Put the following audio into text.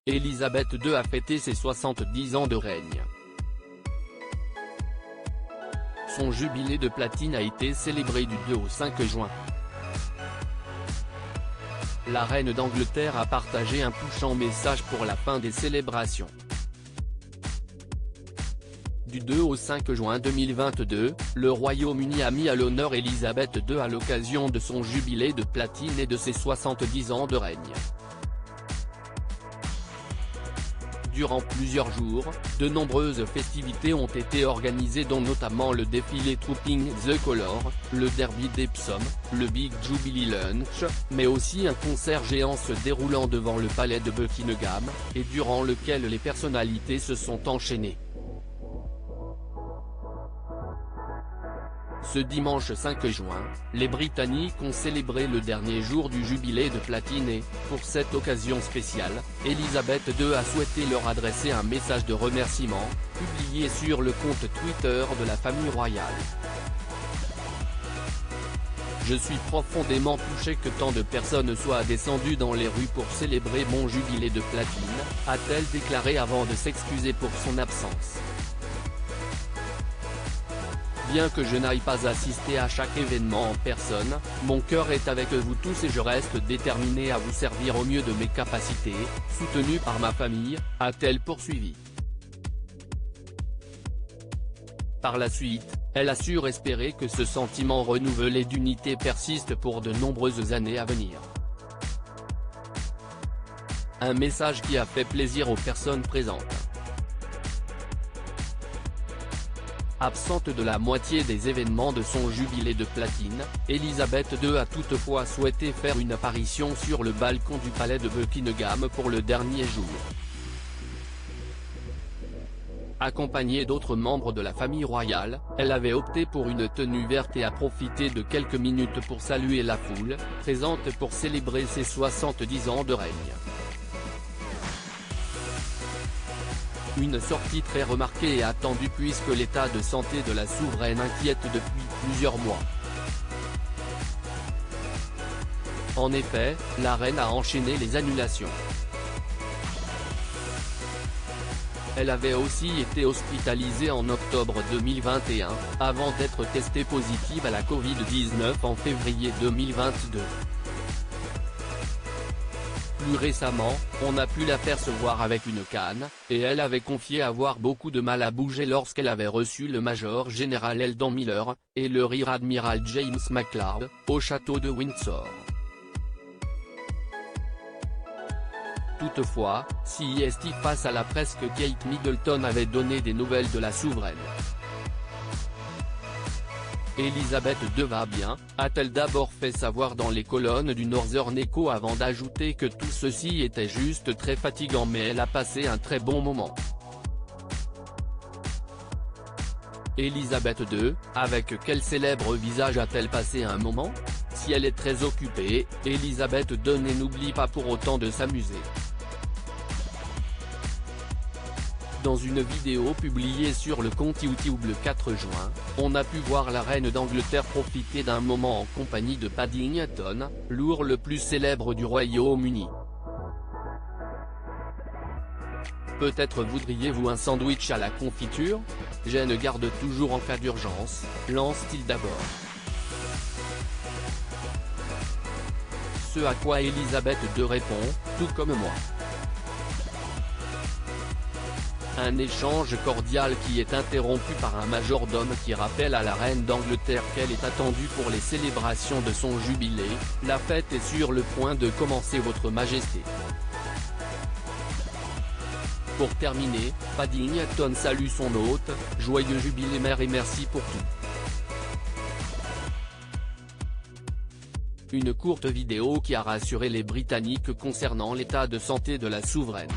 Élisabeth II a fêté ses 70 ans de règne. Son jubilé de platine a été célébré du 2 au 5 juin. La reine d'Angleterre a partagé un touchant message pour la fin des célébrations. Du 2 au 5 juin 2022, le Royaume-Uni a mis à l'honneur Élisabeth II à l'occasion de son jubilé de platine et de ses 70 ans de règne. Durant plusieurs jours, de nombreuses festivités ont été organisées dont notamment le défilé Trooping the Colour, le derby d'Epsom, le Big Jubilee Lunch, mais aussi un concert géant se déroulant devant le palais de Buckingham, et durant lequel les personnalités se sont enchaînées. Ce dimanche 5 juin, les Britanniques ont célébré le dernier jour du jubilé de platine et, pour cette occasion spéciale, Élisabeth II a souhaité leur adresser un message de remerciement, publié sur le compte Twitter de la famille royale. Je suis profondément touché que tant de personnes soient descendues dans les rues pour célébrer mon jubilé de platine, a-t-elle déclaré avant de s'excuser pour son absence. Bien que je n'aille pas assister à chaque événement en personne, mon cœur est avec vous tous et je reste déterminée à vous servir au mieux de mes capacités, soutenue par ma famille, a-t-elle poursuivi. Par la suite, elle assure espérer que ce sentiment renouvelé d'unité persiste pour de nombreuses années à venir. Un message qui a fait plaisir aux personnes présentes. Absente de la moitié des événements de son jubilé de platine, Élisabeth II a toutefois souhaité faire une apparition sur le balcon du palais de Buckingham pour le dernier jour. Accompagnée d'autres membres de la famille royale, elle avait opté pour une tenue verte et a profité de quelques minutes pour saluer la foule, présente pour célébrer ses 70 ans de règne. Une sortie très remarquée et attendue puisque l'état de santé de la souveraine inquiète depuis plusieurs mois. En effet, la reine a enchaîné les annulations. Elle avait aussi été hospitalisée en octobre 2021, avant d'être testée positive à la Covid-19 en février 2022. Plus récemment, on a pu l'apercevoir avec une canne, et elle avait confié avoir beaucoup de mal à bouger lorsqu'elle avait reçu le major général Eldon Miller, et le rear admiral James McLeod, au château de Windsor. Toutefois, CEST face à la presse que Kate Middleton avait donné des nouvelles de la souveraine. Élisabeth II va bien, a-t-elle d'abord fait savoir dans les colonnes du Northern Echo avant d'ajouter que tout ceci était juste très fatigant mais elle a passé un très bon moment. Élisabeth II, avec quel célèbre visage a-t-elle passé un moment? Si elle est très occupée, Élisabeth II n'oublie pas pour autant de s'amuser. Dans une vidéo publiée sur le compte YouTube le 4 juin, on a pu voir la reine d'Angleterre profiter d'un moment en compagnie de Paddington, l'ours le plus célèbre du Royaume-Uni. Peut-être voudriez-vous un sandwich à la confiture? Jane garde toujours en cas d'urgence, lance-t-il d'abord. Ce à quoi Élisabeth II répond, tout comme moi. Un échange cordial qui est interrompu par un majordome qui rappelle à la reine d'Angleterre qu'elle est attendue pour les célébrations de son jubilé, la fête est sur le point de commencer votre majesté. Pour terminer, Paddington salue son hôte, joyeux jubilé mère et merci pour tout. Une courte vidéo qui a rassuré les Britanniques concernant l'état de santé de la souveraine.